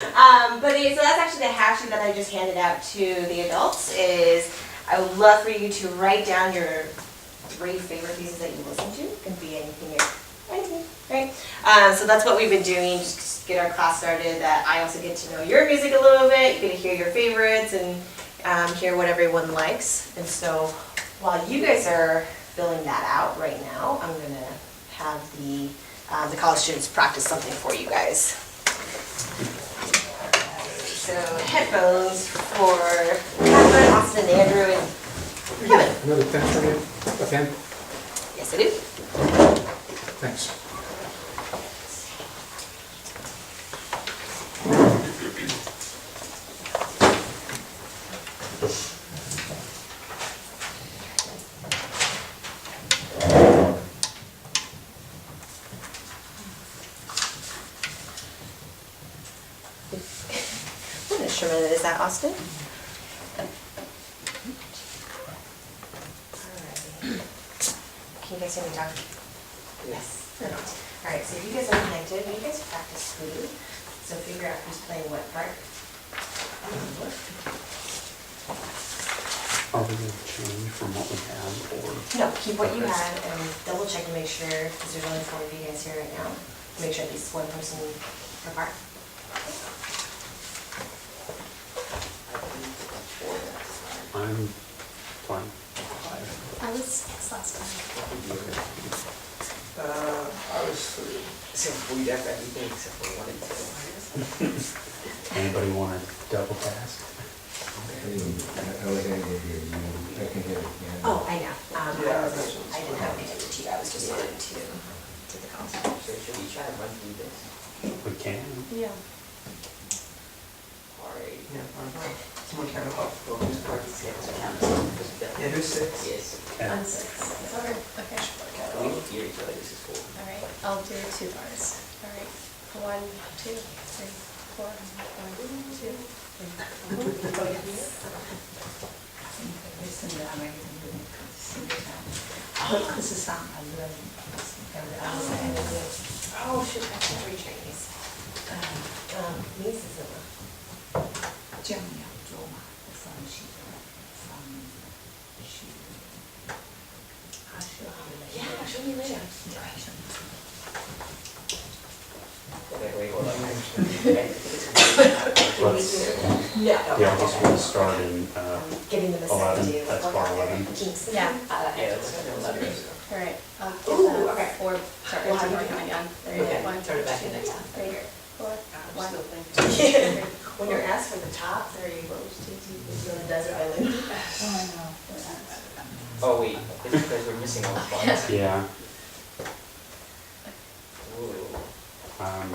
So that's actually the half sheet that I just handed out to the adults. Is I would love for you to write down your 3 favorite pieces that you listen to. It can be anything, right? So that's what we've been doing, just to get our class started. That I also get to know your music a little bit. You get to hear your favorites and hear what everyone likes. And so while you guys are filling that out right now, I'm gonna have the college students practice something for you guys. So headphones for Catherine, Austin, Andrew, and Kevin. Another pen for you? A pen? Yes, I do. Thanks. What instrument is that, Austin? Alrighty. Can you guys hear me talk? Yes. Or not? Alright, so if you guys are connected, you guys practice too. So figure out who's playing what part. Are we going to change from what we have, or? No, keep what you had and double check and make sure, because there's only 4 of you guys here right now, make sure at least one person per part. I'm fine. I was 6 last time. I was 3. So we have everything except for 1 and 2. Anybody want to double task? I was gonna give you, I can hear it again. Oh, I know. Yeah, I didn't have any to you, I was just wanting to the concert. So should we try to run through this? We can. Yeah. Alright. Yeah, someone count them up. Who's part 6? Yeah, who's 6? Yes. Okay. I'm 6. Okay. We can hear each other, this is cool. All right, I'll do 2 bars. All right, 1, 2, 3, 4, 1, 2, 3. Oh, shoot, I can't reach Chinese. Niece is in Yeah, show me later. Okay, wait, hold on. Let's, yeah, let's we'll start in Giving them a 11. second to That's look bar at their 11. kinks. Yeah. Yeah, let's go to 11. All right, I'll give Ooh, that okay. 4. Sorry, We'll it's have you working do it. again. There you Okay, go. 1, turn it back 2, in next time. 3, 4, 1, 2, 3. When you're asked for the top 3, what would you take to the desert island? Oh wait, it's because we're missing all the parts. Yeah. Ooh. Um,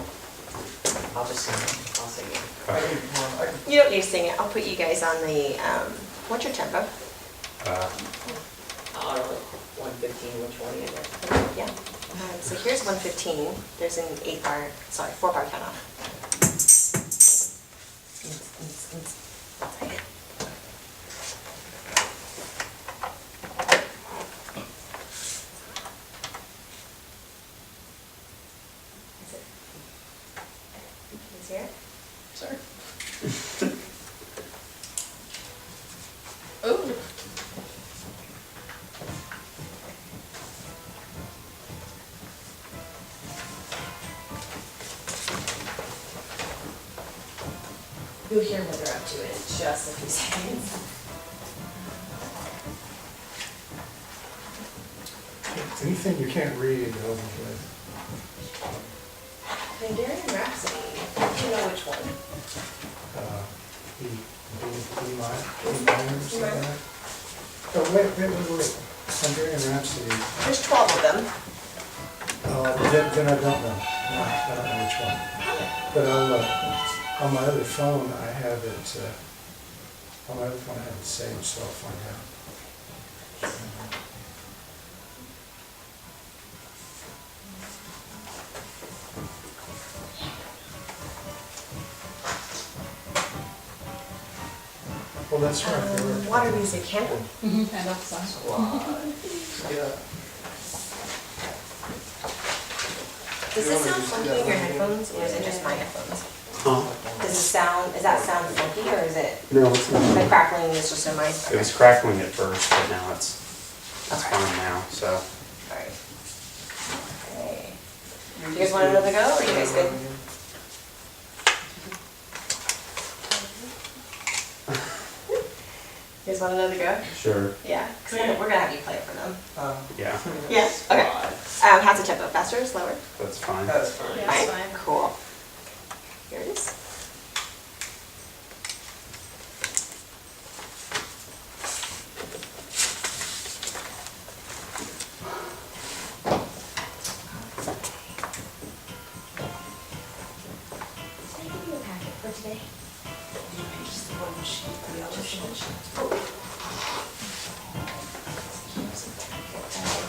I'll just sing it. I'll sing it. okay. You don't need to sing it, I'll put you guys on the, what's your tempo? I don't know, 115, 120, I guess. Yeah. So here's 115, there's an 4-bar count off. Is it? Is here? Sure. Ooh. You'll hear when they're up to it in just a few seconds. Anything you can't read, I'll be good. Hungarian Rhapsody, you know which one? E minor, or something like that. Oh, wait. Hungarian Rhapsody. There's 12 of them. Then I don't know. No, I don't know which one. But on my other phone, I have it, on my other phone, I have it saved, so I'll find out. Well, that's right. They were- Water music, Campbell. And up some. Yeah. Does this sound funky in your headphones, or is it just my headphones? huh? Does does that sound funky, or is it, No, it's like not. crackling is just a mic? It was crackling at first, but now it's Okay. fine now, so. Alright. Okay. You guys want another go, or are you guys good? You guys want another go? Sure. Yeah, because we're gonna have you play it for them. Yeah, Yeah, okay. How's the tempo, faster or slower? that's fine. That was fine. Yeah, it's fine. Cool. Here it is. Did I give you a packet for today? Just the one sheet, the other sheet.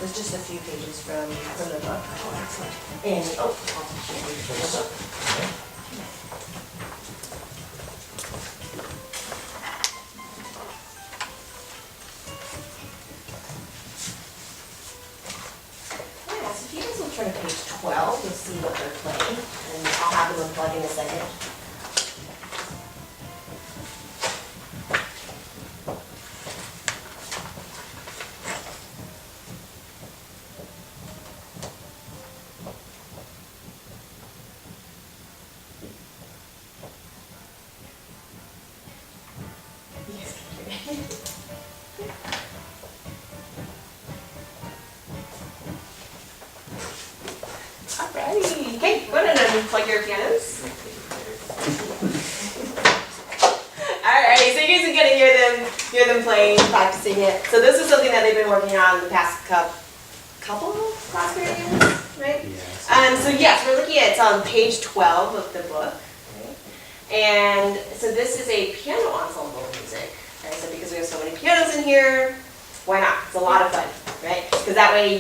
There's just a few pages from the book. Oh, excellent. And, yeah, so if you guys will turn to page 12, you'll see what they're playing, and I'll have them unplug in a second. You guys can hear me. Alrighty, okay, go ahead and unplug your pianos. Alrighty, so you guys are gonna hear them playing, practicing it. So this is something that they've been working on the past couple class periods, right? Yes. So yes, we're looking at, it's on page 12 of the book. Right? And so this is a piano ensemble music. Right? So because we have so many pianos in here, why not? It's a lot of fun, right? Because that way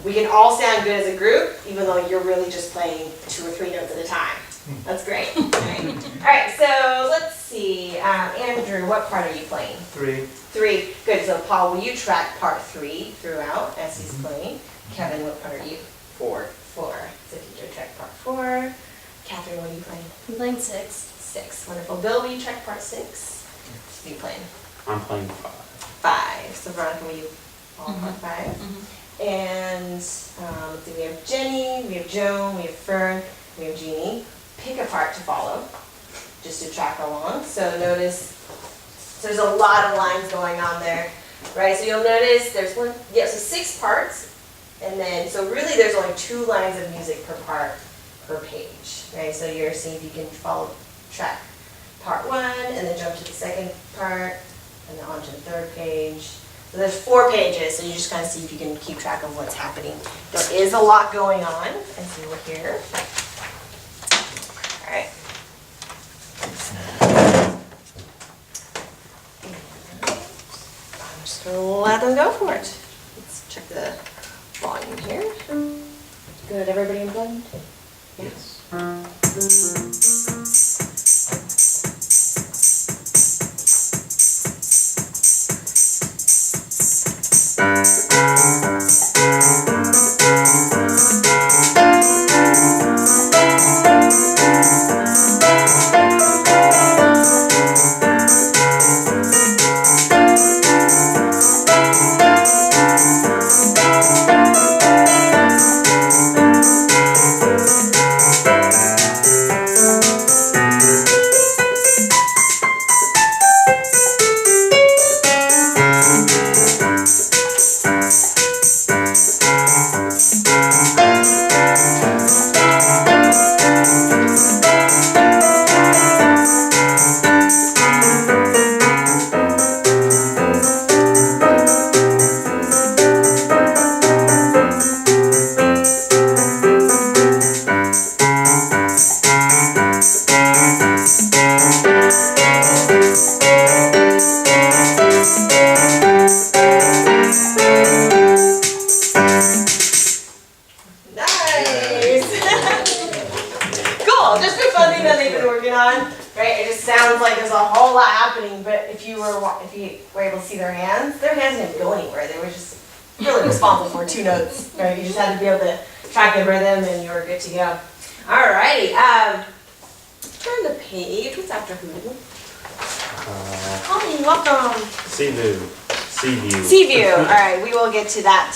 we can all sound good as a group, even though you're really just playing 2 or 3 notes at a time. That's great. Right? All right, so let's see. Andrew, what part are you playing? 3. 3. Good. So Paul, will you track part 3 throughout as he's playing? Kevin, what part are you? 4. 4. So if you do track part 4. Catherine, what are you playing? I'm playing 6. 6. Wonderful. Bill, will you track part 6? What are you playing? I'm playing 5. 5. So Veronica, will you all part 5? And let's see, we have Jenny, we have Joan, we have Fern, we have Jeannie. Pick a part to follow, just to track along. So notice, so there's a lot of lines going on there, right? So you'll notice there's so 6 parts, and then, so really there's only 2 lines of music per part per page, right? So you're seeing if you can track part 1, and then jump to the second part, and then on to the 3rd page. So there's 4 pages, so you just kind of see if you can keep track of what's happening. There is a lot going on, as you will hear. All right. I'm just going to let them go for it. Let's check the volume here. Good, everybody unplugged? Yes. Were able to see their hands didn't go anywhere. They were just really responsible for 2 notes, right? You just had to be able to track the rhythm and you were good to go. Alrighty. turn the page. What's after Hoodoo? Uh, Holly, welcome. Seaview. Seaview. All right, we will get to that.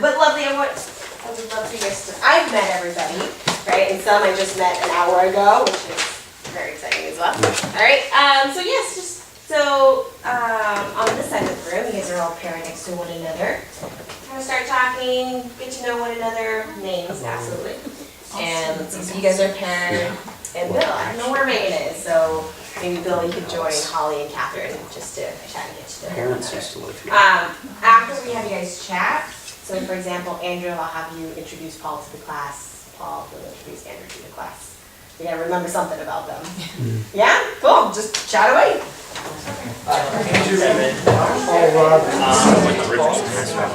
But lovely, I would love for you guys to. I've met everybody, right? And some I just met an hour ago, which is very exciting as well. All right. So yes, just so on this side of the room, you guys are all paired next to one another. Kind of start talking, get to know one another. Names, absolutely. And let's see, so you guys are paired. And Bill, I don't know where Megan is, so maybe Bill, you could join Holly and Catherine just to chat and get to know one Parents another. used to live here. After we have you guys chat, so for example, Andrew, I'll have you introduce Paul to the class. Paul will introduce Andrew to the class. You gotta remember something about them. Yeah? Cool, just chat away. Paul Roberts. Like the Richardson High School.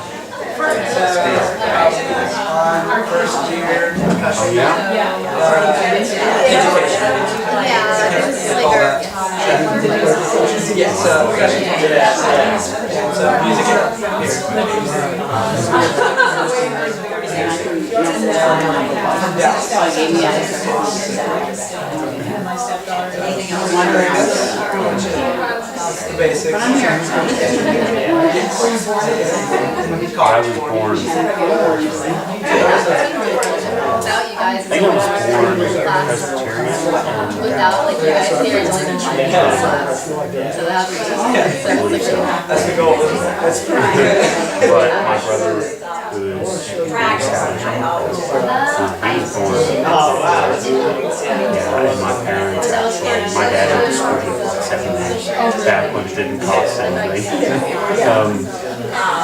Our first year. Oh, yeah? Yes, basic. I was born. Without you guys, I think I was born Presbyterian. without like you guys here, it's only so that's That's the goal. That's But my brother, who is he was born. Yeah, and my parents actually, my dad went to school with second back when it didn't cost anything.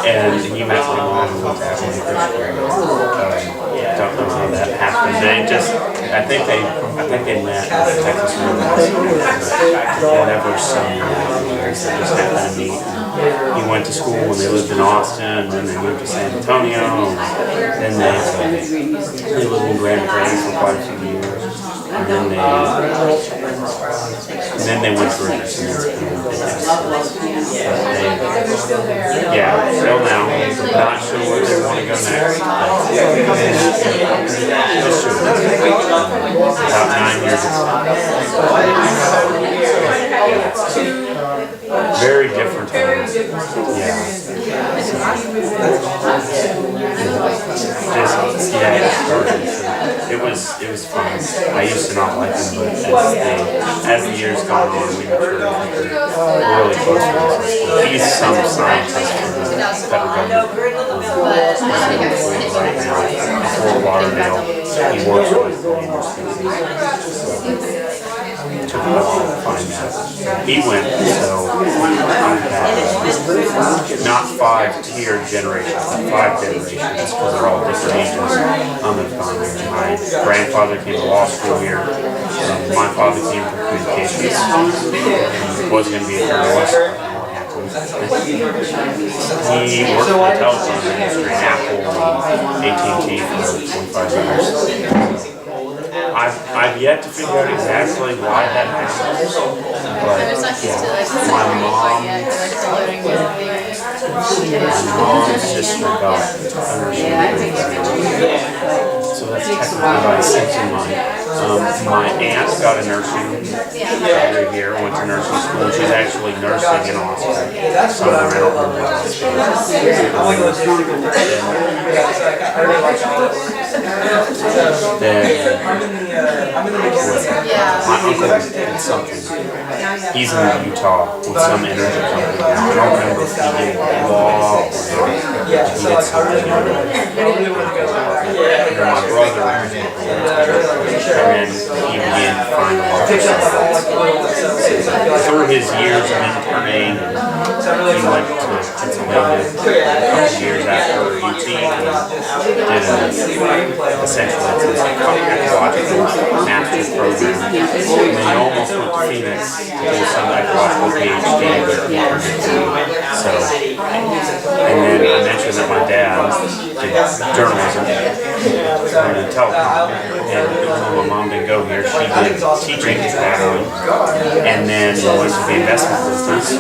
And he met my mom who was actually Christian. Don't know how that happened. They just, I think they met in Texas Roadhouse. And ever some years they just happened to meet. He went to school when they lived in Austin, and then they moved to San Antonio, and then they lived in Grand Prairie for quite a few years. And then they went to Richardson. Yeah, still now. Not sure where they want to go next. About 9 years ago. Very different. Yeah. It was fun. I used to not like him, but as the years gone on, we matured really close to him. He's some scientist for the federal government. Right now, Fort Lauderdale, he works with the university. Took a while to find that. He went, so not 5-tier generations, but 5 generations, because they're all different ages have gone here. My grandfather came to law school here. My father came from communications. He was going to be a journalist. He worked for the telephone industry in Apple and AT&T for 25 years. I've yet to figure out exactly why that happened, but yeah, my mom's sister got so that's technically by extension mine. My aunt got a nursing degree here, went to nursing school. She's actually nursing in Austin. Somewhere I don't remember what else. My uncle did something. He's in Utah with some energy company now. I don't remember if he did law or he did something. And then my brother, and then he began to find a lot of stuff. Through his years of interning, he went to Pennsylvania a couple years after UT and did essentially an ecological master's program. And then he almost went to Phoenix to do some ecological PhD. So, and then I mentioned that my dad did journalism and telecom, and my mom didn't go here. She did teaching traveling, and then went to the investment business.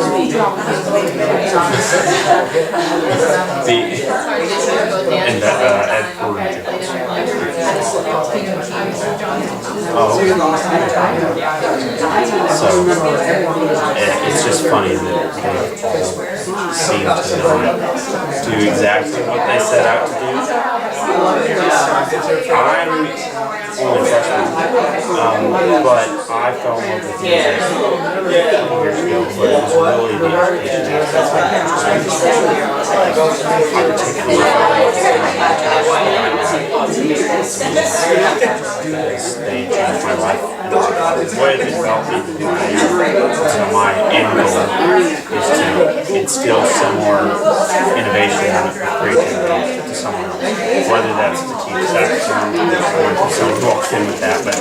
So it's just funny that they seem to do exactly what they set out to do. I'm only a freshman, but I fell in love with music years ago, but it was really the education aspect. I particularly fell in love with they changed my life. The way they helped me to do what I am. So my end goal is to instill similar innovation and creativity to someone else. Whether that's to teach saxophone or to someone who walks in with that, but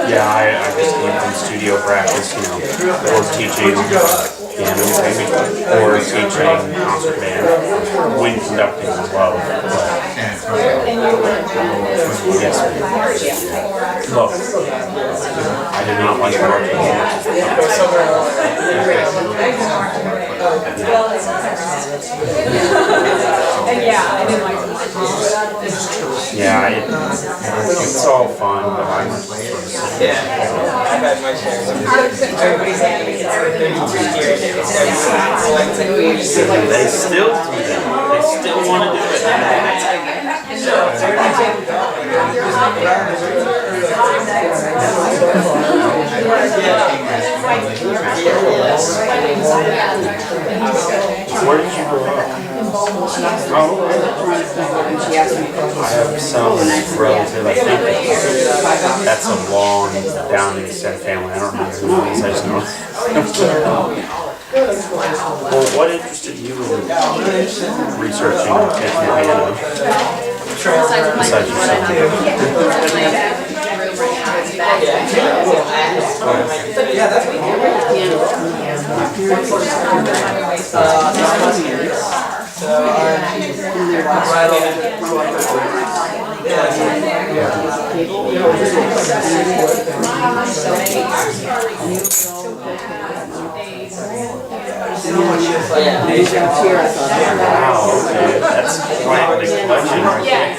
yeah, I just came from studio practice, or teaching piano maybe, or teaching concert band, when conducting as well. Yes, look, I did not like working. Yeah, it's all fun, but I'm sort of sick. They still do that. They still want to do it. Where did you grow up? I have some relative, I think that's a long down extended family. I don't know who it is, I just know. Well, what interested you in researching and taking piano? Besides yourself? Yeah, that's Wow, okay, that's quite a big collection right there.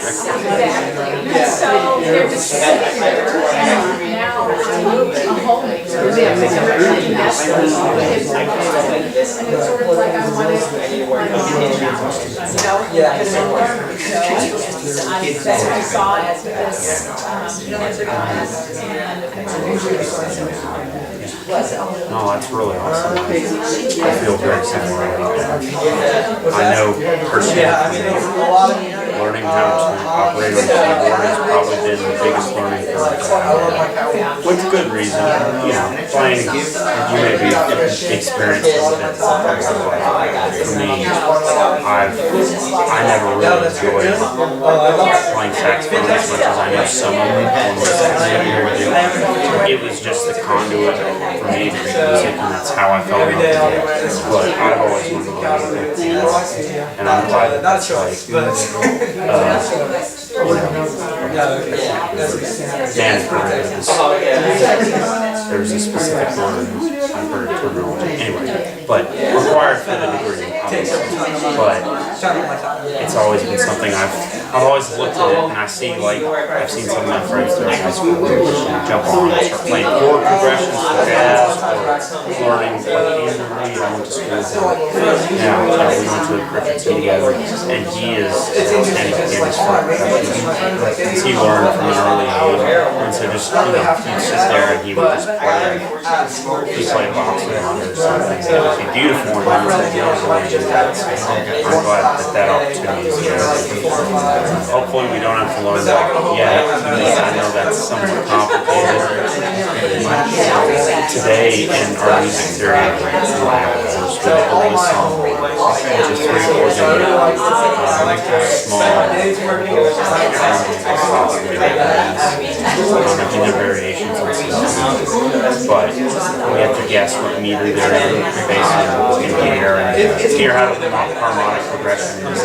So they're just sitting there, and now I'm home. And it's sort of like I wanted to I saw it as this, No, that's really awesome. I feel very similar about that. I know personally, learning how to operate on a keyboard has probably been the biggest learning curve. With good reason, playing, you may be experienced with it. For me, I never really enjoyed playing saxophone as much as I know some of them on the saxophone do. It was just the conduit for me to make music, and that's how I fell in love with it. But I've always wanted to learn with piano, and I'm glad that that's there's a specific word, I've heard terminology, anyway, but required for the degree, obviously. But it's always been something I've always looked at it, and I see, I've seen some of my friends through high school jump on and start playing chord progressions for jazz, or learning in the reed. I went to school for now, we went to a Griffith together, and he is pianist for percussion. He learned from an early age, and so just, he'd sit there and he would just play. He played boxing on it or something. It would be beautiful when he was really do that. So I'm glad that opportunity is there. Hopefully we don't have to learn that yet. I know that's somewhat complicated. Today in our music theory, we have this song, which is 3 chords in small variations on some, but we have to guess what meter they're in, basically in here, and hear how the harmonic progression is.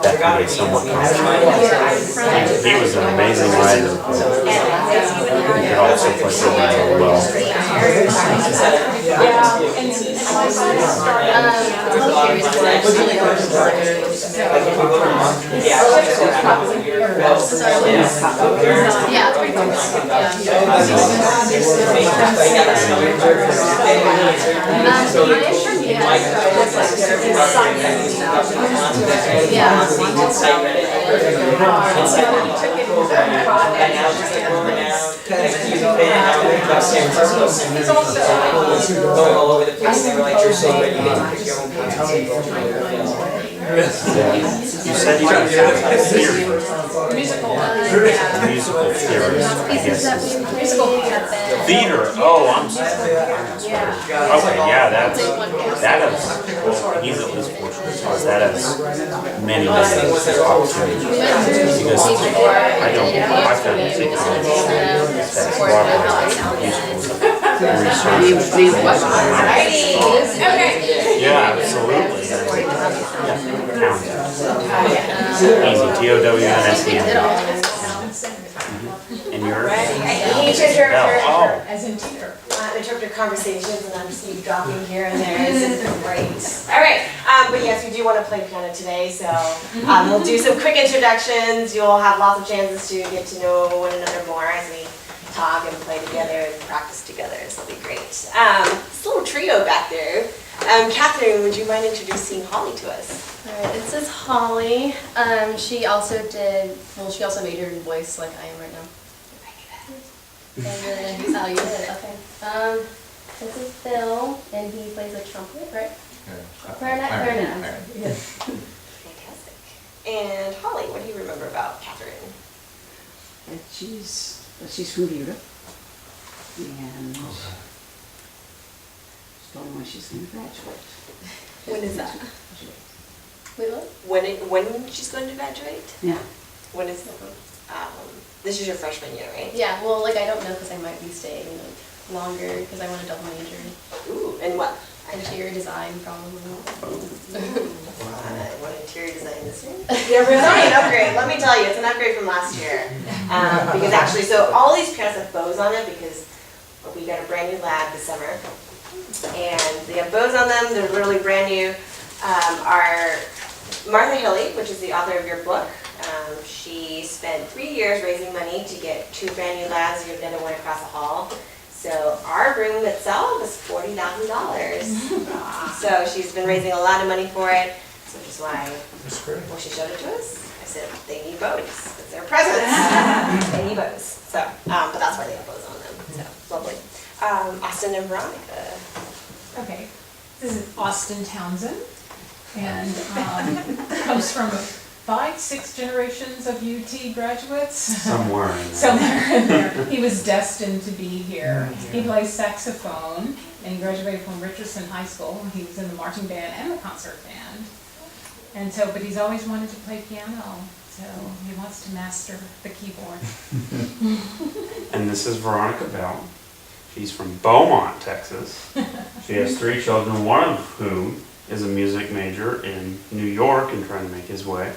That can be somewhat complicated. He was an amazing writer. He could also play really well. Yeah, it's pretty cool. Going all over the place, they were like, you're so good, you get to pick your own concert. You said you got a theory. Musical. Musical theory. Pieces that we play. Theater, oh, I'm sorry. Okay, yeah, that is, well, he's at least fortunate, because that has many opportunities. Because I don't, I've done music college, that's yeah, absolutely. Easy, TOWNSEN. And you're? He interpreted Oh. As in teeter. interpreted conversations, and I'm just dropping here and there. This is great. All right, but yes, we do want to play piano today, so we'll do some quick introductions. You'll have lots of chances to get to know one another more as we talk and play together and practice together, so it'll be great. This little trio back there. Catherine, would you mind introducing Holly to us? Alright, this is Holly. She also majored in voice like I am right now. And then, oh, you did, okay. This is Phil, and he plays a trumpet, right? Clarinet, I'm sorry. Yes. Fantastic. And Holly, what do you remember about Catherine? She's from Buda. And she's told me when she's going to graduate. When is that? Wait, what? When she's going to graduate? Yeah. When is this is your freshman year, right? Yeah, well, like I don't know because I might be staying like longer because I want to double major. Ooh, and what? Interior design, probably. I want interior design this year. Yeah, it's only an upgrade. Let me tell you, it's an upgrade from last year. Because actually, so all these pianos have bows on it because we got a brand new lab this summer, and they have bows on them. They're literally brand new. Our Martha Hilley, which is the author of your book, she spent 3 years raising money to get 2 brand new labs. You have another one across the hall. So our room itself is $40,000. So she's been raising a lot of money for it, which is why That's great. when she showed it to us, I said they need bows. It's their presents. They need bows. So, but that's why they have bows on them. So lovely. Austin and Veronica. Okay, this is Austin Townsend, and comes from 5-6 generations of UT graduates. Somewhere in there. Somewhere in there. He was destined to be here. He plays saxophone, and he graduated from Richardson High School. He was in the marching band and the concert band. And so, but he's always wanted to play piano, so he wants to master the keyboard. And this is Veronica Bell. She's from Beaumont, Texas. She has 3 children, one of whom is a music major in New York and trying to make his way.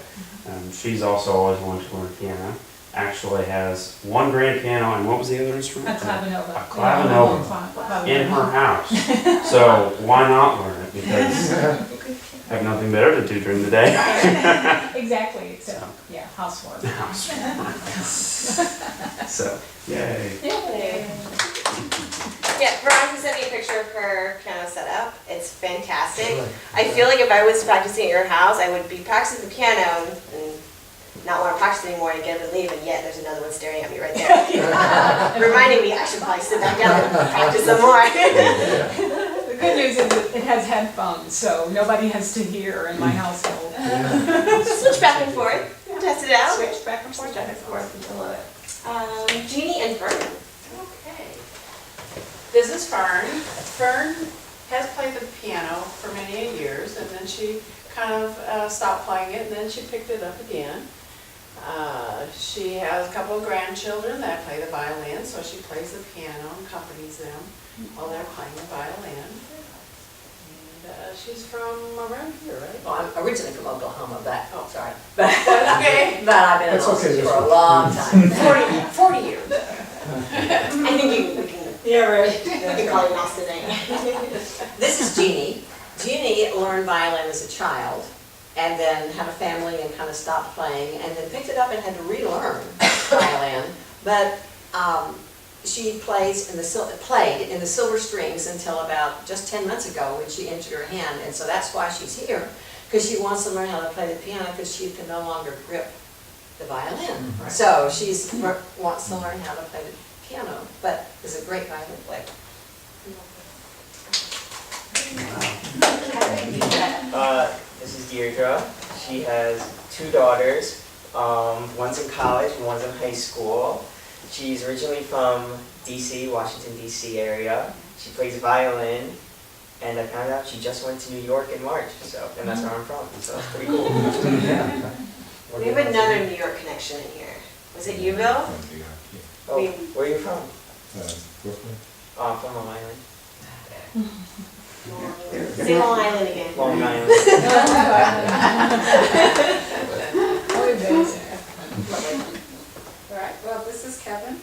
She's also always wanted to learn piano. Actually has 1 grand piano, and what was the other instrument? A clavinova. A clavinova in her house. So why not learn it? Because I have nothing better to do during the day. Exactly, so, yeah, housework. So, yay. Yeah, Veronica sent me a picture of her piano setup. It's fantastic. I feel like if I was practicing at your house, I would be practicing the piano and not want to practice anymore and get up and leave, and yet there's another one staring at me right there. Reminding me I should probably sit back down and practice some more. The good news is it has headphones, so nobody has to hear in my household. Switch back and forth. Test it out. Switch back and Switch forth. back and forth. I love it. Jeannie and Vernon. Okay. This is Fern. Fern has played the piano for many years, and then she kind of stopped playing it, and then she picked it up again. She has a couple of grandchildren that play the violin, so she plays the piano and accompanies them while they're playing the violin. And she's from around here, right? Well, I'm originally from Oklahoma, but, Oh. sorry. Okay. But I've been in That's okay, Olson that's for a okay. long time. 40 years. I think we can Yeah, right. I can call you Austin name. This is Jeannie. Jeannie learned violin as a child and then had a family and kind of stopped playing and then picked it up and had to relearn violin. But she played in the silver strings until about just 10 months ago when she injured her hand. And so that's why she's here, because she wants to learn how to play the piano because she can no longer grip the violin. So she wants to learn how to play the piano, but is a great violin player. This is Deirdre. She has 2 daughters. One's in college and one's in high school. She's originally from DC, Washington, DC area. She plays violin, and I found out she just went to New York in March, and that's where I'm from, so it's pretty cool. We have another New York connection in here. Was it you, Bill? Oh, where are you from? Brooklyn. Oh, I'm from Long Island. Say Long Island again. Long Island. All right, well, this is Kevin.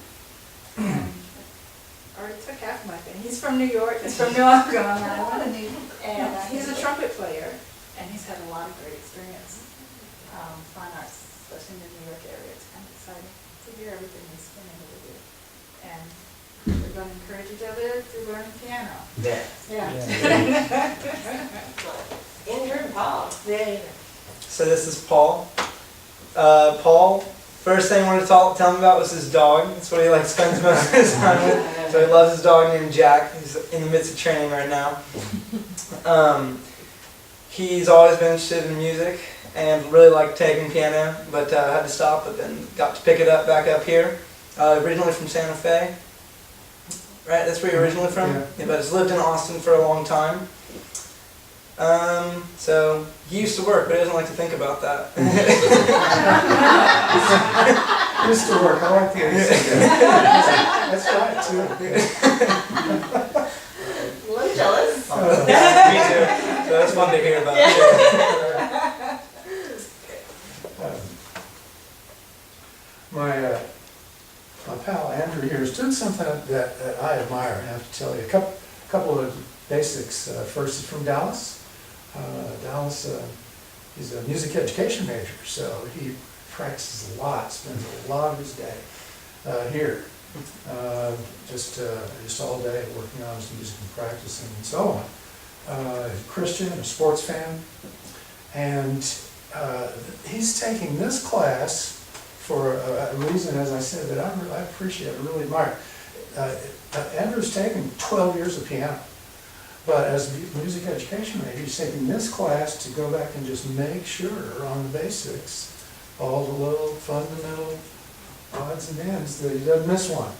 Already took half my thing. He's from New York, he's from New York, Long Island, and he's a trumpet player, and he's had a lot of great experience. Fine arts, especially in the New York area. It's kind of exciting to hear everything he's been able to do. And we're going to encourage each other to learn piano. Yeah. Andrew and Paul. Yeah. So this is Paul. Paul, first thing I wanted to tell him about was his dog. That's what he like spends most of his time with. So he loves his dog named Jack. He's in the midst of training right now. He's always been interested in music and really liked taking piano, but had to stop, but then got to pick it up back up here. Originally from Santa Fe. Right, that's where you're originally from? Yeah. But has lived in Austin for a long time. So he used to work, but he doesn't like to think about that. Used to work, I like the way you say that. That's right, too. A little jealous. Me too. So that's fun to hear about. My pal Andrew here is doing something that I admire, I have to tell you. A couple of basics. First is from Dallas. Dallas, he's a music education major, so he practices a lot, spends a lot of his day here. Just all day working on his music and practicing and so on. Christian, a sports fan, and he's taking this class for a reason, as I said, that I appreciate, I really admire. Andrew's taken 12 years of piano, but as a music education major, he's taking this class to go back and just make sure on the basics, all the little fundamental odds and ends, that he doesn't miss one.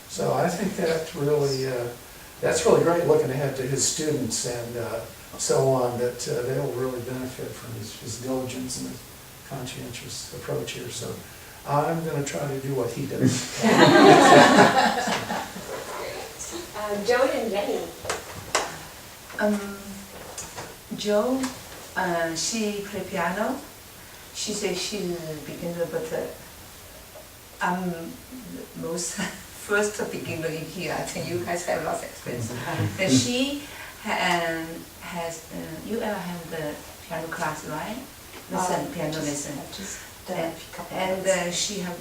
So I think that's really great looking ahead to his students and so on, that they'll really benefit from his diligence and his conscientious approach here. So I'm going to try to do what he does. Joey and Jenny. Jo, she play piano. She says she's a beginner, but I'm first beginner in here. I think you guys have lots of experience. And she has, you ever have the piano class, right? Piano lesson. And she has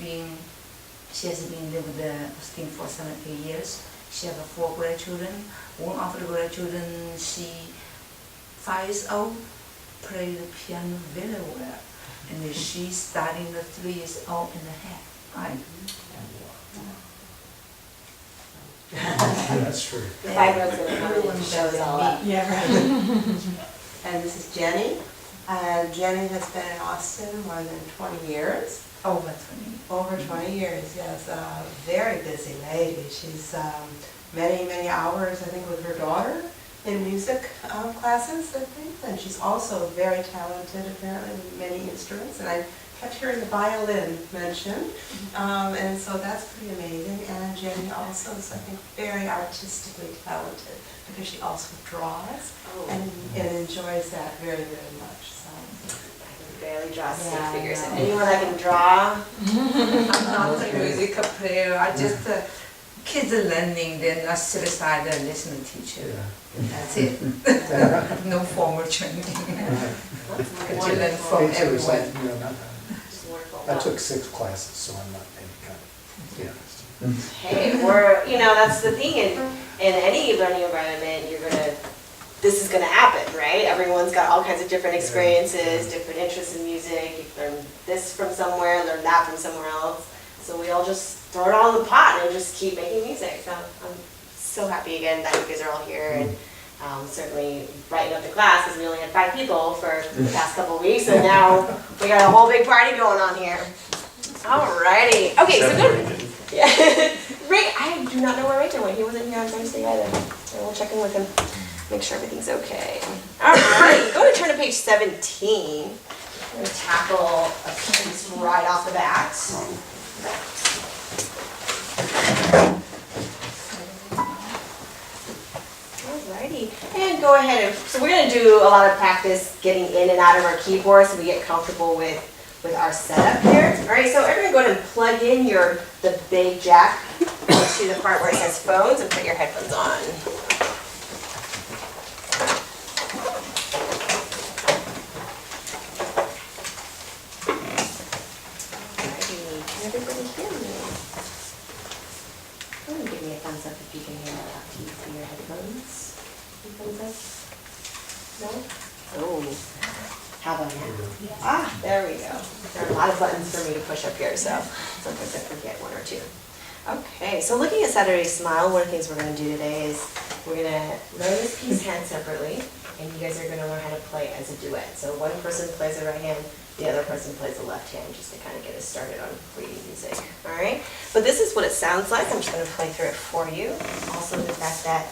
been living with Austin for 7 years. She has 4 grandchildren. One of the grandchildren, she 5 years old, play the piano very well. And she's starting the 3 years old and a half, right? That's true. The 5-year-old's going to come in and show us all up. Yeah, right. And this is Jenny. Jenny has been in Austin more than 20 years. Over 20. Over 20 years, yes. A very busy lady. She's many hours, I think, with her daughter in music classes, I think. And she's also very talented, apparently, with many instruments. And I kept hearing the violin mentioned. And so that's pretty amazing. And Jenny also is, I think, very artistically talented because she also draws and enjoys that very much. So. Barely draw stick Yeah, figures. I know. Anyone that can draw? I'm not a music player. I just kids are learning, they're not sit aside and listen to teacher. Yeah. That's it. No formal training. It's You learn from basically it's like, everyone. you know, I took 6 classes, so I'm not any kind of, to be honest. Hey, or, you know, that's the thing, in any learning environment, this is gonna happen, right? Everyone's got all kinds of different experiences, different interests in music, you learn this from somewhere, learn that from somewhere else. So we all just throw it all in the pot and just keep making music. So I'm so happy again that you guys are all here, and certainly brighten up the class, because we only had 5 people for the past couple of weeks, and now we got a whole big party going on here. Alrighty, okay, so good. Yeah, Ray, I do not know where Rayton went. He wasn't here on Thursday either. And we'll check in with him, make sure everything's okay. Alright, go to turn to page 17. I'm going to tackle a piece right off the bat. Alrighty, and go ahead and, so we're going to do a lot of practice getting in and out of our keyboard so we get comfortable with our setup here. Alright, so everyone go ahead and plug in the big jack into the part where it says phones and put your headphones on. Alrighty, can everybody hear me? Go ahead and give me a thumbs up if you can hear me talk to you through your headphones. Any thumbs up? No? Oh. How about now? Ah, there we go. There are a lot of buttons for me to push up here, so sometimes I forget one or two. Okay, so looking at Saturday Smile, one of the things we're going to do today is we're going to learn this piece hand separately, and you guys are going to learn how to play as a duet. So one person plays the right hand, the other person plays the left hand, just to kind of get us started on reading music. All right? But this is what it sounds like. I'm just going to play through it for you. Also the fact that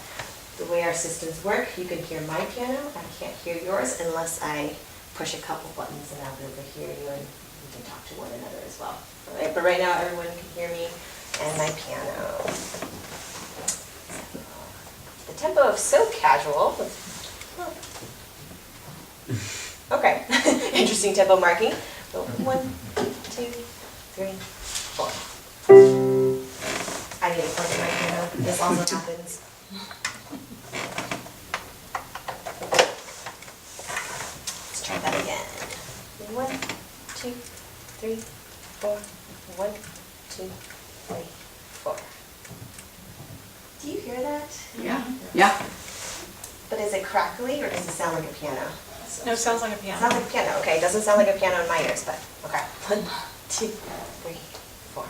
the way our systems work, you can hear my piano. I can't hear yours unless I push a couple buttons and I'll be able to hear you, and we can talk to one another as well. All right, but right now everyone can hear me and my piano. The tempo is so casual. Okay, interesting tempo marking. So 1, 2, 3, 4. I need to plug in my piano. This also happens. Try that again. 1, 2, 3, 4. 1, 2, 3, 4. Do you hear that? Yeah. Yeah. But is it crackly or does it sound like a piano? No, it sounds like a It piano. sounds like a piano. Okay, it doesn't sound like a piano in my ears, but okay. 1, 2, 3, 4.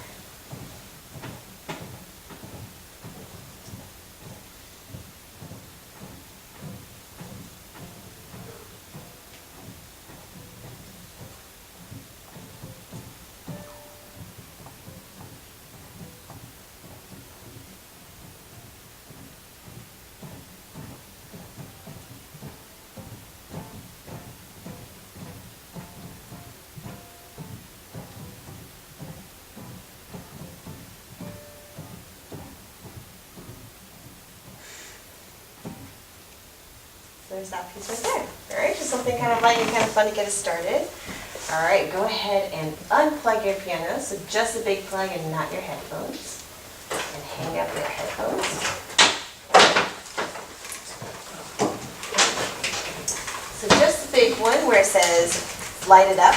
There's that piece right there. All right, just something kind of light and kind of fun to get us started. All right, go ahead and unplug your piano, so just the big plug and not your headphones. And hang up your headphones. So just the big one where it says light it up.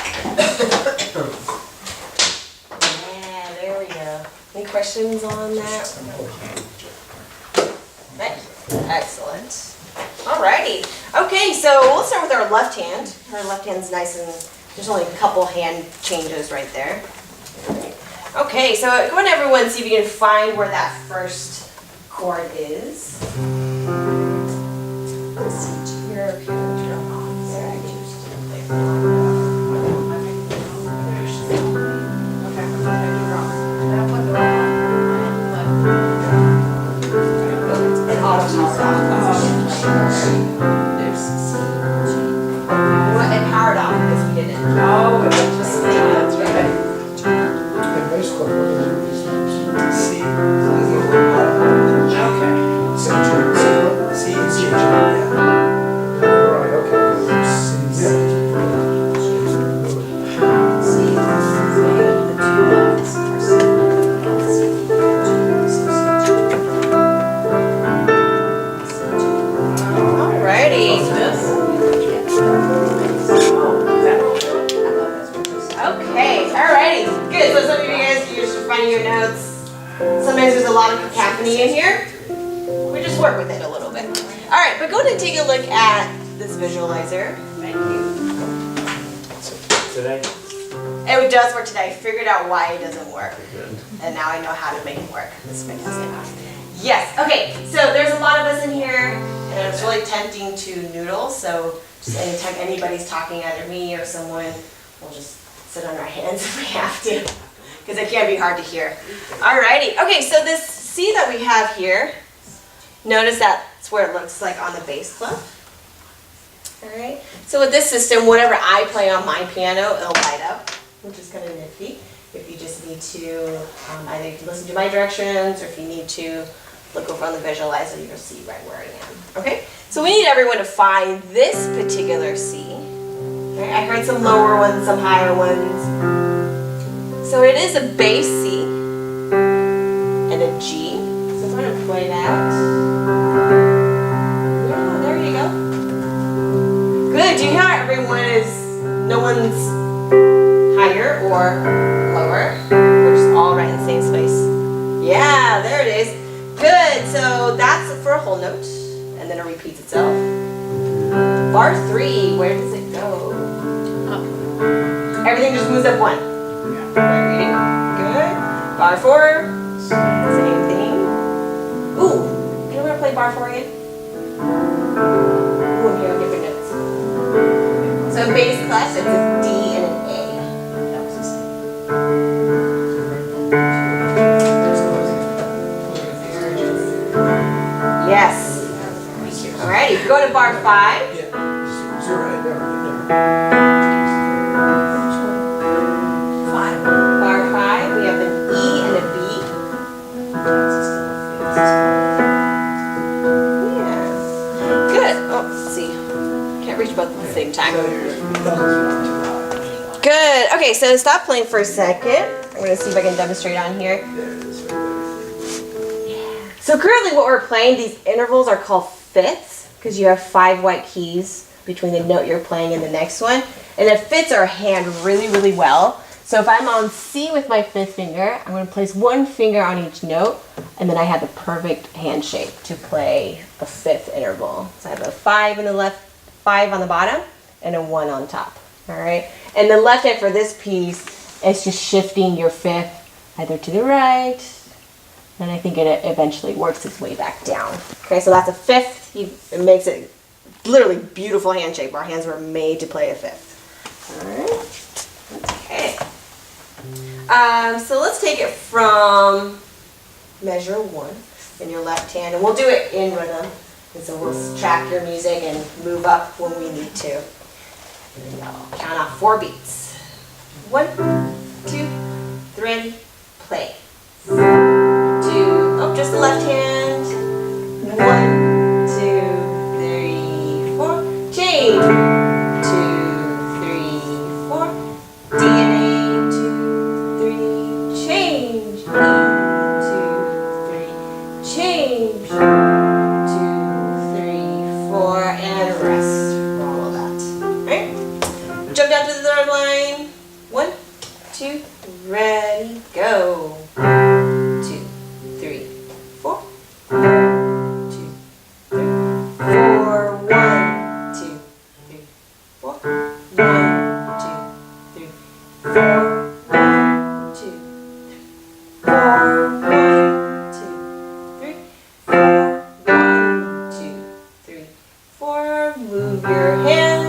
Yeah, there we go. Any questions on that? Right. Excellent. Alrighty. Okay, so we'll start with our left hand. Our left hand's nice and there's only a couple hand changes right there. Okay, so go ahead everyone, see if you can find where that first chord is. Let's see, your piano drum on. There, I choose to play. And powered off because we didn't. No, it was just, that's right. And basically, what are these names? C. Okay. C, G, C, C, G, yeah. right, okay. C, with it a little bit. All right, but go ahead and take a look at this visualizer. Thank you. Today? It does work today. I figured out why it doesn't work. And now I know how to make it work. This is fantastic. Yes, okay, so there's a lot of us in here, and it's really tempting to noodle, so just anytime anybody's talking, either me or someone, we'll just sit on our hands if we have to, because it can be hard to hear. Alrighty, okay, so this C that we have here, notice that's where it looks like on the bass clef. Alright, so with this system, whenever I play on my piano, it'll light up, which is kind of nifty. If you just need to, either you can listen to my directions, or if you need to look over on the visualizer, you'll see right where I am. Okay, so we need everyone to find this particular C. Okay, I heard some lower ones, some higher ones. So it is a bass C and a G. So I'm going to play that. Yeah, there you go. Good. Do you hear how everyone is? No one's higher or lower. We're just all right in the same space. Yeah, there it is. Good. So that's for a whole note, and then it repeats itself. Bar 3. Where does it go? Up. Everything just moves up 1. Right reading. Good. Bar 4. Same thing. Ooh. Can we play bar 4 again? Ooh, here, I'll give you notes. So in bass clef, it's a D and an A. That was the same. Yes. Alrighty, go to bar 5. Yeah, just right there. Bar 5, we have an E and a B. Yeah. Good. Oh, let's see. Can't reach both at the same time. Good. Okay, so stop playing for a second. I'm going to see if I can demonstrate on here. So currently what we're playing, these intervals are called fifths, because you have 5 white keys between the note you're playing and the next one. And it fits our hand really, really well. So if I'm on C with my 5th finger, I'm going to place 1 finger on each note, and then I have the perfect hand shape to play a 5th interval. So I have a 5 in the left, 5 on the bottom, and a 1 on top. All right. And the left hand for this piece is just shifting your 5th either to the right, and I think it eventually works its way back down. Okay, so that's a 5th. It makes it literally beautiful hand shape. Our hands were made to play a 5th. All right. Okay. So let's take it from measure 1 in your left hand, and we'll do it in rhythm. And so we'll track your music and move up when we need to. And I'll count off 4 beats. 1, 2, 3, play. Just the left hand. 1, 2, 3, 4. Change. 2, 3, 4. D and A. 2, 3. Change. E. 2, 3. Change. 2, 3, 4. And rest for all of that. Alright? Jump down to the 3rd line. 1, 2, ready, go. 2, 3, 4. 2, 3, 4. 1, 2, 3, 4. 1, 2, 3, 4. 1, 2, 3, 4. 1, 2, 3, 4. 1, 2, 3, 4. Move your hand.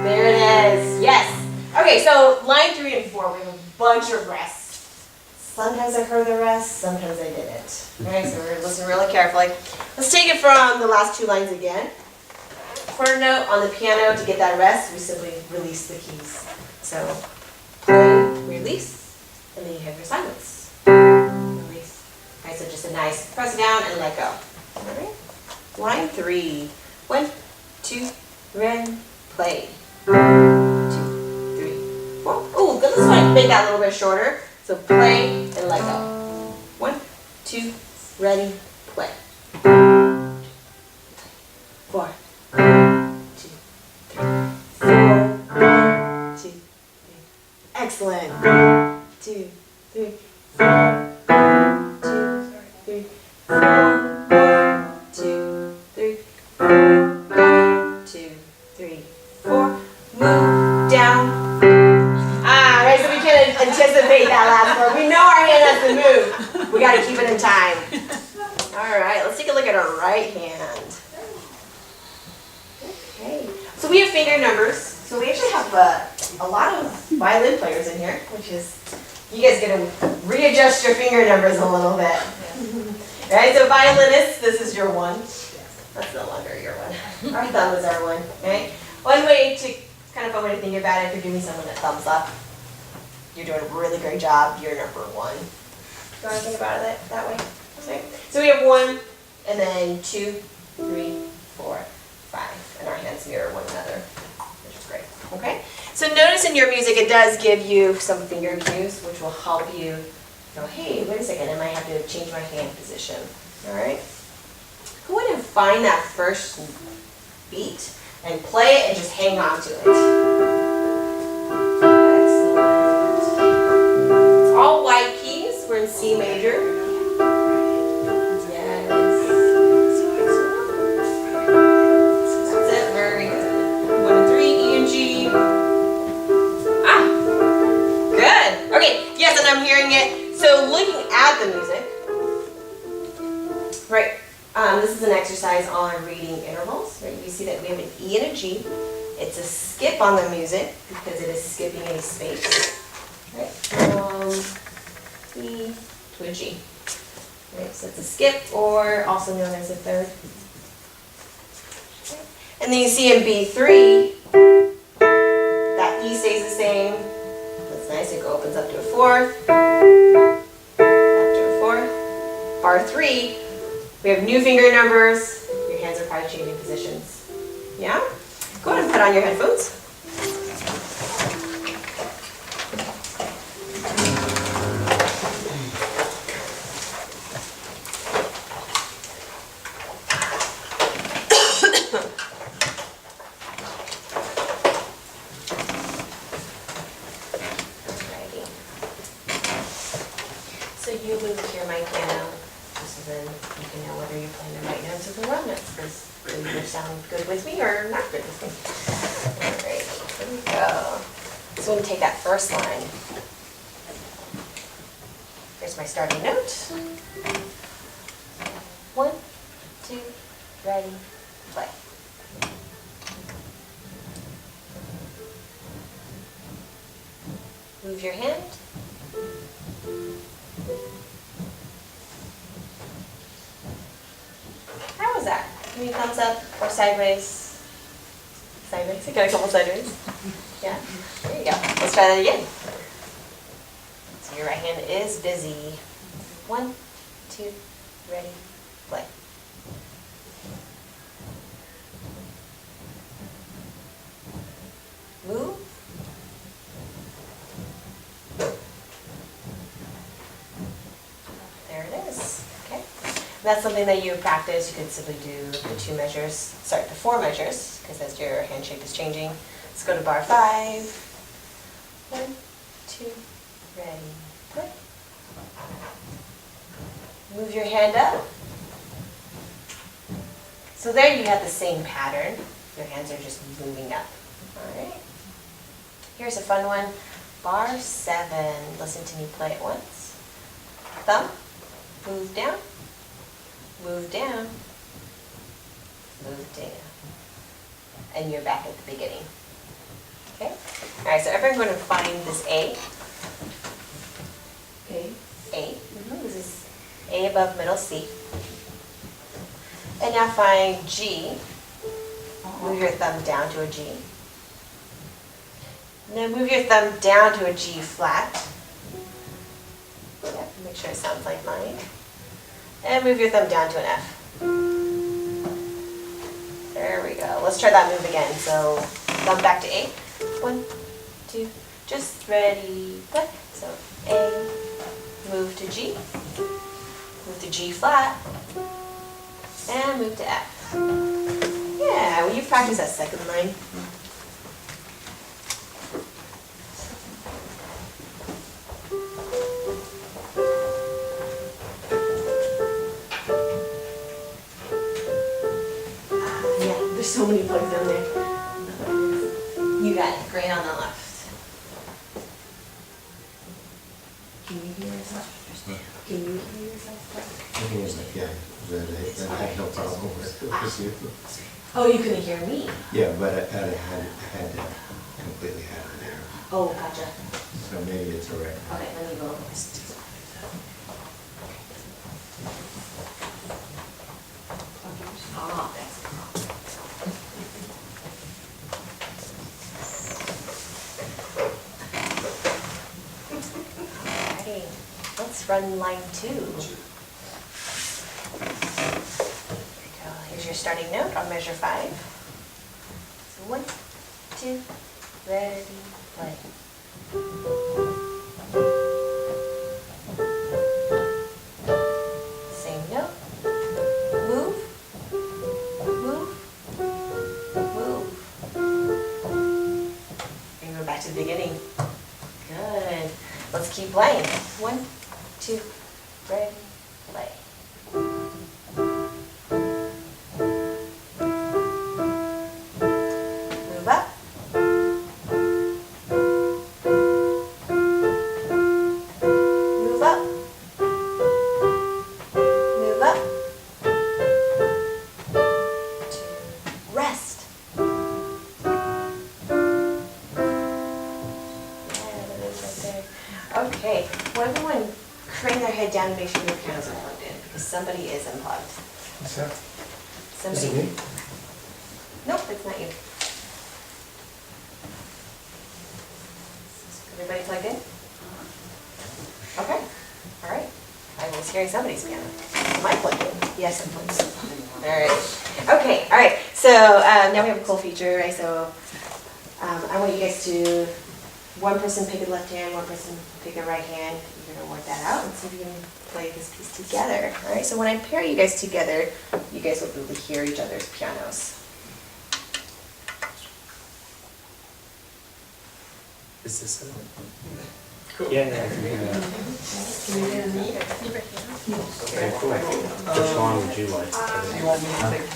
There it is. Yes. Okay, so line 3 and 4, we have a bunch of rests. Sometimes I heard the rest, sometimes I didn't. Okay, so we're going to listen really carefully. Let's take it from the last 2 lines again. Quarter note on the piano, to get that rest, we simply release the keys. So play, release, and then you have your silence. Release. All right, so just a nice press down and let go. All right. Line 3. 1, 2, ready, play. 2, 3, 4. Ooh, let's try to make that a little bit shorter. So play and let go. 1, 2, ready, play. 4, 2, 3, 4. 1, 2, 3. Excellent. 2, 3, 4. 1, 2, 3, 4. 1, 1, 2, 3, 4. Move down. Right, so we can anticipate that last word. We know our hand has to move. We gotta keep it in time. All right, let's take a look at our right hand. Okay, so we have finger numbers. So we actually have a lot of violin players in here, which is, you guys get to readjust your finger numbers a little bit. All right, so violinists, this is your 1. That's no longer your 1. Our thumb is our 1, right? One way to, kind of fun way to think about it, if you're giving someone a thumbs up, you're doing a really great job, you're number 1. You want to think about it that way? Okay. So we have 1, and then 2, 3, 4, 5, and our hands mirror one another, which is great. Okay. So notice in your music it does give you some finger cues, which will help you go, hey, wait a second, I might have to change my hand position. All right. Go ahead and find that first beat and play it and just hang on to it. Excellent. It's all white keys. We're in C major. I'm hearing it. So looking at the music, right, this is an exercise on reading intervals, right? You see that we have an E and a G. It's a skip on the music because it is skipping a space, right? From E to a G, right? So it's a skip, or also known as a third. Okay. And then you see in B3, that E stays the same. Nice, it opens up to a 4th, up to a 4th. Bar 3, we have new finger numbers. Your hands are probably changing positions. Yeah? Go ahead and put on your headphones. So you will hear my piano, just so then you can know whether you're playing the right notes or the wrong notes, because you either sound good with me or not good with me. Alright, here we go. So we can take that first line. Here's my starting note. 1, 2, ready, play. Move your hand. How was that? Give me a thumbs up or sideways. Sideways? I got a couple sideways. Yeah? There you go. Let's try that again. So your right hand is busy. 1, 2, ready, play. Move. There it is. Okay. That's something that you practice. You could simply do the 2 measures, sorry, the 4 measures, because as your hand shape is changing. Let's go to bar 5. 1, 2, ready, play. Move your hand up. So there you have the same pattern. Your hands are just moving up. All right. Here's a fun one. Bar 7. Listen to me play it once. Thumb. Move down. Move down. Move down. And you're back at the beginning. Okay? Alright, so everyone's going to find this A. A. A. This is A above middle C. And now find G. Move your thumb down to a G. And then move your thumb down to a G flat. Yep, make sure it sounds like mine. And move your thumb down to an F. There we go. Let's try that move again. So thumb back to A. 1, 2, just ready, play. So A, move to G, move to G flat, and move to F. Yeah, will you practice that second line? There's so many plugs down there. You got it, green on the left. Can you hear yourself? Can you hear yourself? Yeah, that I had no problem with you. Oh, you couldn't hear me? Yeah, but I had completely had it there. Oh, gotcha. So maybe it's all right. Okay, let me go. Ah, thanks. Alrighty, let's run line 2. There we go. Here's your starting note. I'll measure 5. So 1, 2, ready, play. Same note. Move. Move. Move. And go back to the beginning. Good. Let's keep playing. 1, 2, ready, play. Move up. Move up. Move up. 2, rest. Yeah, that is right there. Okay, will everyone crane their head down and make sure their pianos are plugged in, because somebody is unplugged. Is that, is Somebody. it me? Nope, it's not you. Everybody plugged in? Okay, all right. I was hearing somebody's piano. Am I plugged in? Yes, I'm plugged in. All right. Okay, all right. So now we have a cool feature, right? So I want you guys to, one person pick a left hand, one person pick a right hand. You're gonna work that out and see if you can play this piece together. All right. So when I pair you guys together, you guys will be able to hear each other's pianos. Is this it? Yeah, yeah, I can hear that. Okay, cool. Which one would you like to You play? want me to take?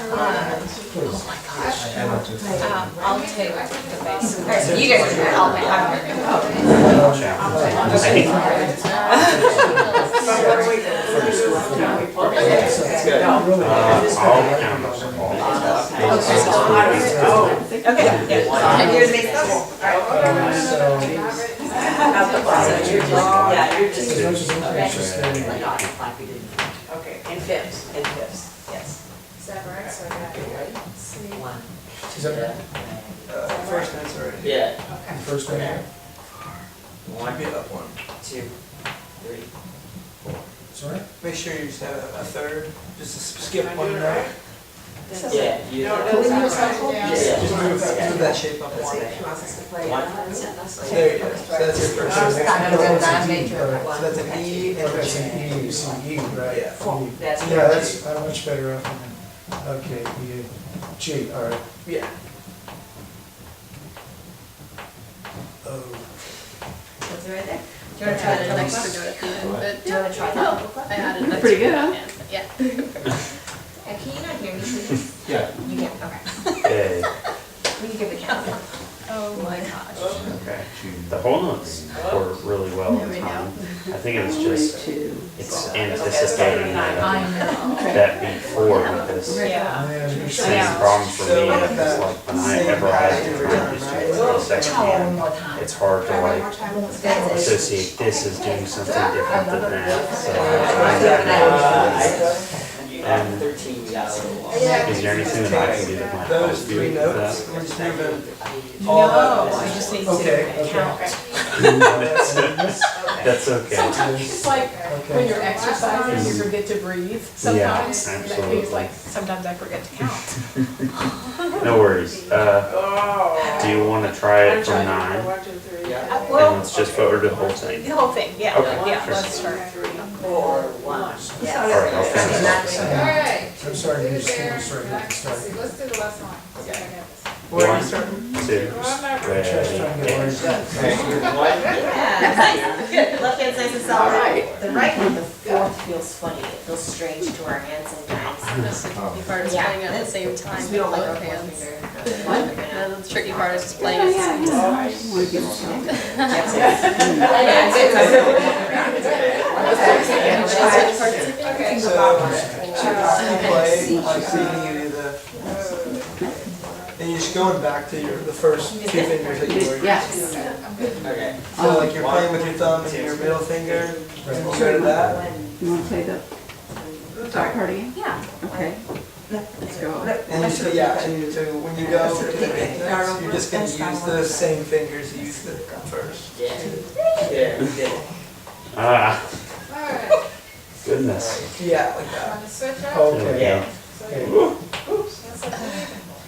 I'll take the bass. You guys are good. I'll play. I'll count us all. Okay. Yeah. Here's the bass. All right. Yeah, you're just. As much as I'm interested in- Okay, and fifths. And fifths, yes. Is that right? So I got it right. One. Is that right? First note's already. Yeah. The first one? One, Be up one. 2, 3, 4. Sorry? Make sure you just have a third, just skip Am I one doing it note. right? Yeah, you. No, it doesn't sound right. Yeah. Just move that shape up Let's see one. if she wants us to play. One. There you go. So that's your first. Kind of a So major. that's an E and a That's G. an E, you see E, right? Yeah. E. That's Yeah, that's, I'm much better off than that. Okay, E, G, all right. Yeah. Oh, What's it right there? Do you want to try the next note at the end? But Do you want to try that? I added that. Pretty good, huh? Yeah. And can you not hear me, please? Yeah. You can, okay. Okay, Will you give the count? Oh my gosh. okay. The whole notes work really well There in we go. time. I think it was just, it's anticipating I that, know. that beat forward with this. Yeah. Same problem for me, is like when I ever had to learn these two for the second hand, it's hard to like associate this as doing something different than that. So I'm trying to, 13, we got a little long. is there anything that I can do that might help Those you three with notes, that? we're just moving No, all up. I just need Okay, to okay. count. That's okay. It's like when you're exercising, you forget to breathe sometimes. That absolutely. means like, sometimes I forget to count. No worries. Oh. Do you want to try I'm it from trying to 9? 1, 2, 3. Yeah. And let's just forward the whole thing. The whole thing, yeah, Okay, yeah, sure. let's start. 4, 1. All right, I'll finish. All right. okay. I'm sorry, you just can't start at the start. Let's do the last one. See if I get this. Where are One, you starting? 2, Just trying to get learned. Yeah, good. Left hand's nice and solid. Alright. The right one, the fourth feels funny. It feels strange to our hands sometimes. That's the tricky part is Yeah. playing at the same time Because with we don't like our both fourth hands. finger. The tricky part is just playing at the same time. Okay, so you play, like seeing you do the, and you're just going back to the first two fingers that you were. Yes. Okay. So like you're playing with your thumb and your middle finger, and you go to that, You want to play the top part again? Yeah. Okay. Let's go. and you say, yeah, and so when you go to the maintenance, you're just gonna use the same fingers you used to first. Yeah. Yeah, we did it. Ah, Alright, goodness. Yeah, like that. want to switch up? Okay. Yeah. Okay. That's like me.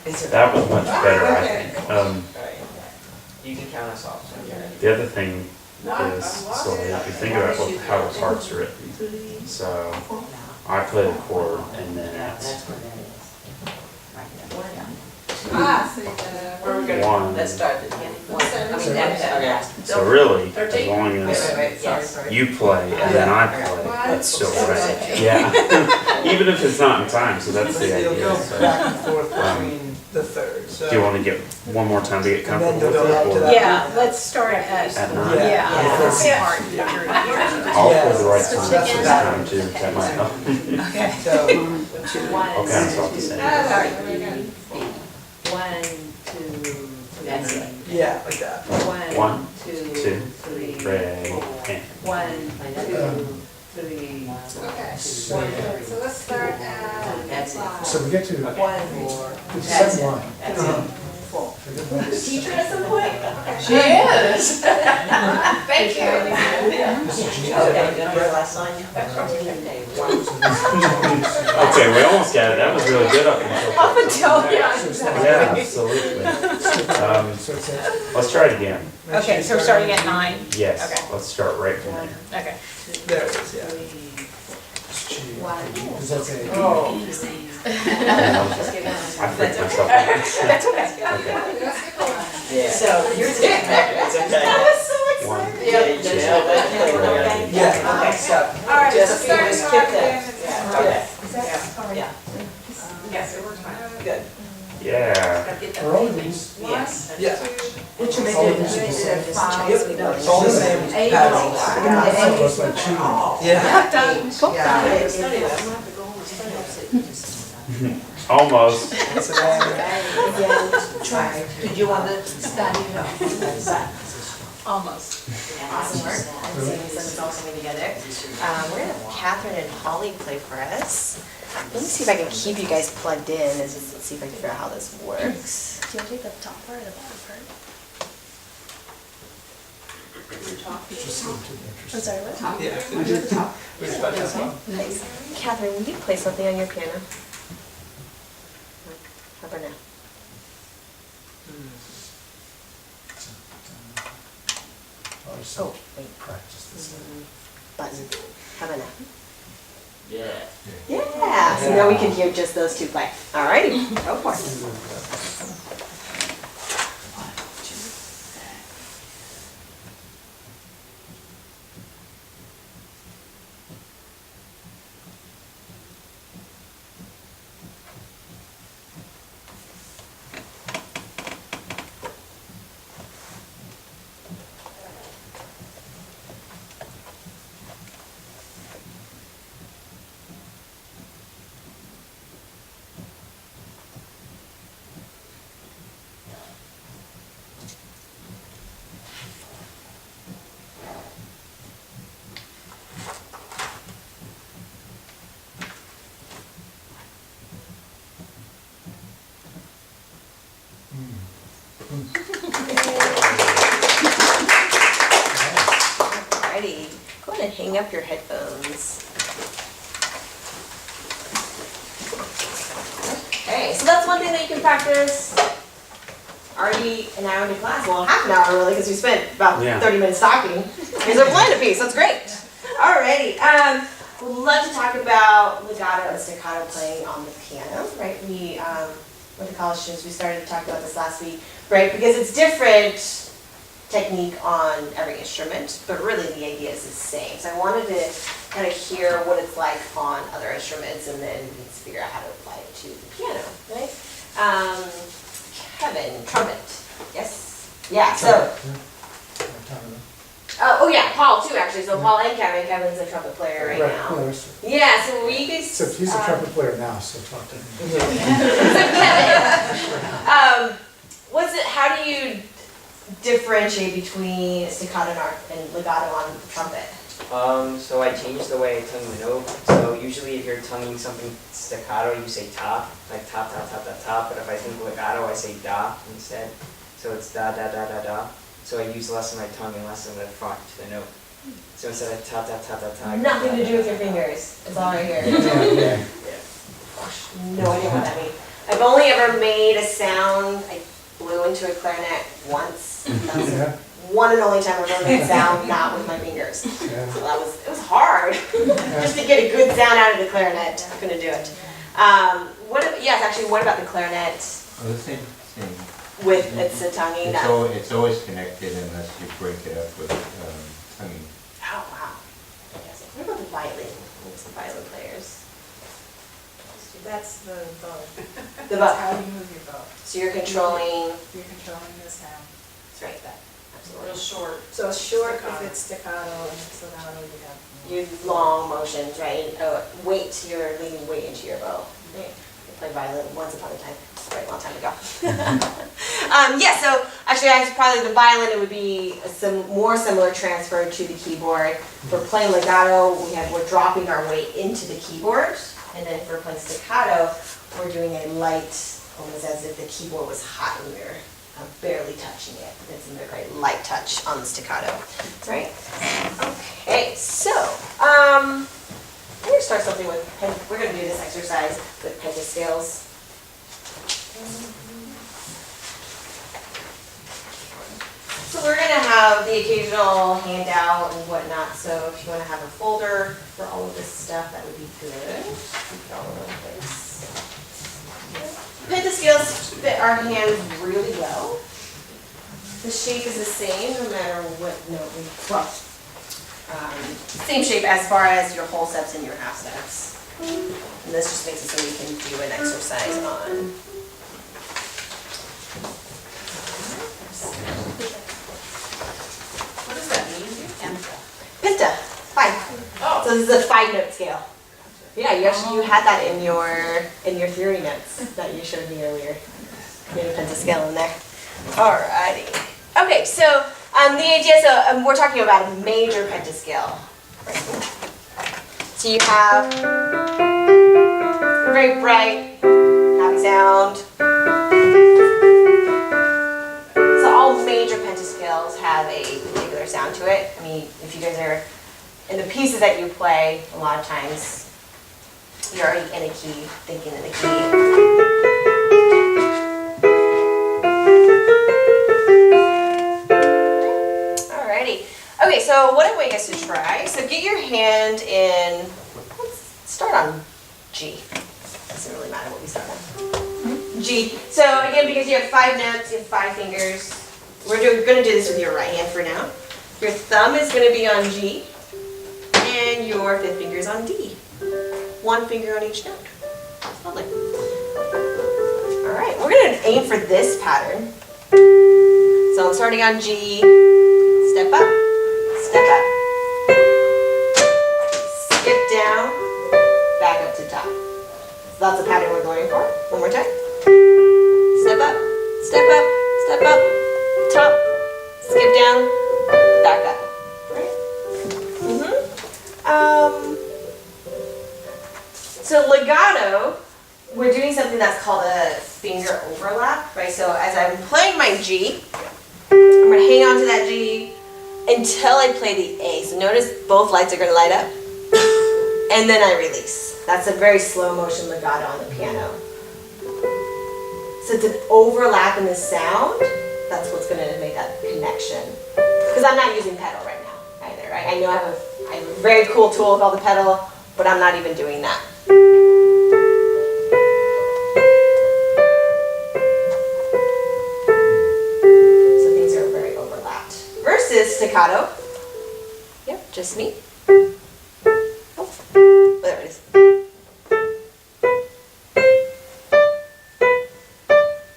It's That was much better, I think. Alright. You can count us off when you're ready. The other thing is, so if you think about how the parts are written, so I play the chord and then it's That's what that is. Ah, see, where we go? one. Let's start at the beginning. I mean, that's. So really, as 13? long Wait, as wait, sorry. you play and then I play, that's still right. Yeah, even if it's not in time, so that's the You'll idea. go So, back and forth between the third, so. do you want to get one more time to get And then comfortable you'll with go up to it? that. Yeah, let's start at. At 9? Yeah. I'll play the right So time that's this what time too, that might help. So, I'll kind of stop the same. One, two, That's it. yeah, like that. One, two, two, three. 3, and. One, two, three. Okay, So so let's start at That's it. 5. so we get to the One, second line. that's it. Forget that. Teacher at some point? She is. Thank you. Okay, good, your last line. Okay, one. Okay, we almost got it, that was really good up until. Yeah, absolutely. So it's a, Let's try it again. Okay, so we're starting at 9. Yes, Okay. let's start right from there. Okay. There it is, yeah. it's G, because that's a. Oh. I freaked myself out. That's okay. Yeah. So, you're It's okay. One, Yeah, you just know that. Yeah. Okay, so, All right, so just start just off skip again. that. Okay. Yeah, Yes, it works fine. good. yeah. Are all of these? Yes. Yeah. Which All of these are the same? It's all the same pattern. That looks like cheating. Yeah. Almost. So then, Did you want to study? Almost. Awesome work. Seeing it's all coming together. We're gonna have Catherine and Holly play for us. Let me see if I can keep you guys plugged in. Let's see if I can figure out how this works. Do you want to take the top part or the bottom part? Just seemed too I'm interesting. sorry, what? yeah. I do the top. We just got this one. Nice. Catherine, will you play something on your piano? How about now? I just Oh, wait. practice this. Button. How about now? Yeah. Yeah, so now we can hear just those two play. Alrighty, go for it. Alrighty, go ahead and hang up your headphones. Okay, so that's one thing that you can practice. Already an hour into class, well, half an hour really, because we spent about Yeah. 30 minutes talking. Here's our plan piece, that's great. Alrighty, would love to talk about legato and staccato playing on the piano, right? We, with the college students, we started to talk about this last week, right? Because it's different technique on every instrument, but really the idea is the same. So I wanted to kind of hear what it's like on other instruments, and then we can figure out how to apply it to the piano, right? Kevin, trumpet, yes? Yeah, so, oh yeah, Paul too, actually. So Paul and Kevin. Kevin's a trumpet player right now. Players. Yeah, so we guys. So he's a trumpet player now, so talk to him. What's it? How do you differentiate between staccato and legato on the trumpet? So I changed the way I tongue the note. So usually if you're tonguing something staccato, you say ta, like ta ta ta ta ta. But if I think legato, I say da instead. So it's da da da da da. So I use less of my tongue and less of the front to the note. So instead of ta ta ta ta ta. I go Nothing da, to da, do with da, your da, da. fingers. It's all right here. Yeah. No idea what that means. I've only ever made a sound. I blew into a clarinet once. That was Yeah. one and only time I've ever made a sound not with my fingers. Yeah. So it was hard. Just to get a good sound out of the clarinet. I couldn't do it. What about the clarinet Oh, the same. with its tonguing? It's always connected unless you break it up with tonguing. Oh, wow. What about the violin? What's the violin players? That's the bow. The That's bow. how you move your bow. So you're controlling. You're controlling the sound. That's right, that. Real Absolutely. short. So it's short Staccato. if it's staccato, and if it's legato, you have. You long motions, right? Oh, you're leaving weight into your bow. Right. I played violin once upon a time, a very long time ago. Yeah, so actually, probably the violin, it would be more similar transfer to the keyboard. For playing legato, we're dropping our weight into the keyboard, and then if we're playing staccato, we're doing a light, almost as if the keyboard was hot and we're barely touching it. It's a very light touch on the staccato, right? Okay, so I'm going to start something with, we're going to do this exercise with pentascales. So we're going to have the occasional handout and whatnot, so if you want to have a folder for all of this stuff, that would be good. Keep it all in one place. Pentascales fit our hands really well. The shape is the same no matter what note we play. Same shape as far as your whole steps and your half steps. And this just makes it so we can do an exercise on. What does that mean? Penta, 5. Oh. So this is a 5-note scale. Yeah, you had that in your theory notes that you showed me earlier. You had a pentascale in there. Alrighty. Okay, so the idea, we're talking about a major pentascale. So you have a very bright, happy sound. So all major pentascales have a particular sound to it. I mean, if you guys are in the pieces that you play, a lot of times you're already in a key, thinking in a key. Okay, so what I want you guys to try, so get your hand in, let's start on G. Doesn't really matter what we start on. G. So again, because you have 5 notes, you have 5 fingers, we're going to do this with your right hand for now. Your thumb is going to be on G, and your 5th finger is on D. 1 finger on each note. Lovely. All right, we're going to aim for this pattern. So I'm starting on G, step up. Step up. Skip down, back up to top. So that's the pattern we're going for. One more time. Step up, step up, step up, top, skip down, back up. Right? So legato, we're doing something that's called a finger overlap, right? So as I'm playing my G, I'm going to hang on to that G until I play the A. So notice both lights are going to light up. And then I release. That's a very slow motion legato on the piano. So it's an overlap in the sound. That's what's going to make that connection. Because I'm not using pedal right now either. Right? I know I have a very cool tool called the pedal, but I'm not even doing that. So things are very overlapped. Versus staccato. Yep, just me. Oh, there it is.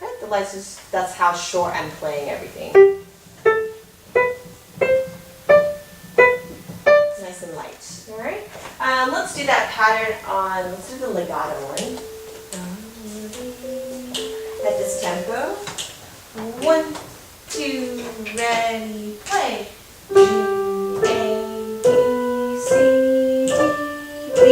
Right, the lights is, that's how short I'm playing everything. It's nice and light. All right. Let's do that pattern on. Let's do the legato one. At this tempo. 1, 2, ready, play. G, A, B, C, D, B, D.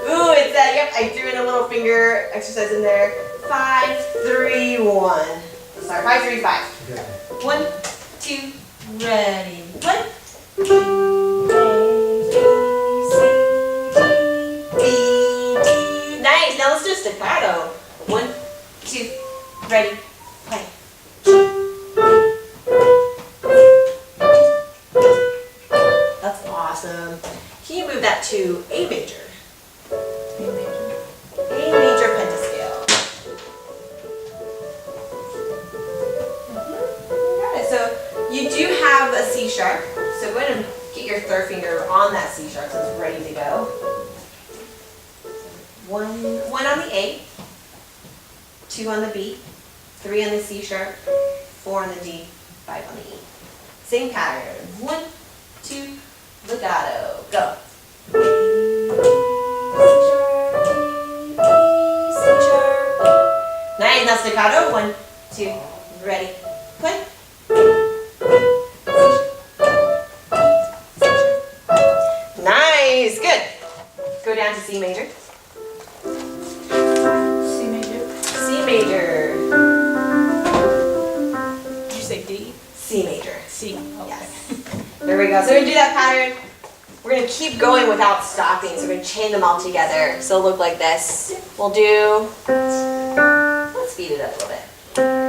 Ooh, it's that. Yep, I threw in a little finger exercise in there. 5, 3, 1. Sorry, 5, 3, 5. Okay. 1, 2, ready, play. G, A, B, C, D, B, D. Nice. Now let's do staccato. 1, 2, ready, play. That's awesome. Can you move that to A major? A major pentascale. Okay, so you do have a C sharp. So go ahead and get your third finger on that C sharp so it's ready to go. One on the A, 2 on the B, 3 on the C sharp, 4 on the D, 5 on the E. Same pattern. 1, 2, legato, go. C sharp. Nice, now staccato. 1, 2, ready, play. Nice, good. Go down to C major. C major. C major. Did you say D? C major. C. Okay. Yes. There we go. So we're gonna do that pattern. We're gonna keep going without stopping. So we're gonna chain them all together. So it'll look like this. We'll do, let's speed it up a little bit.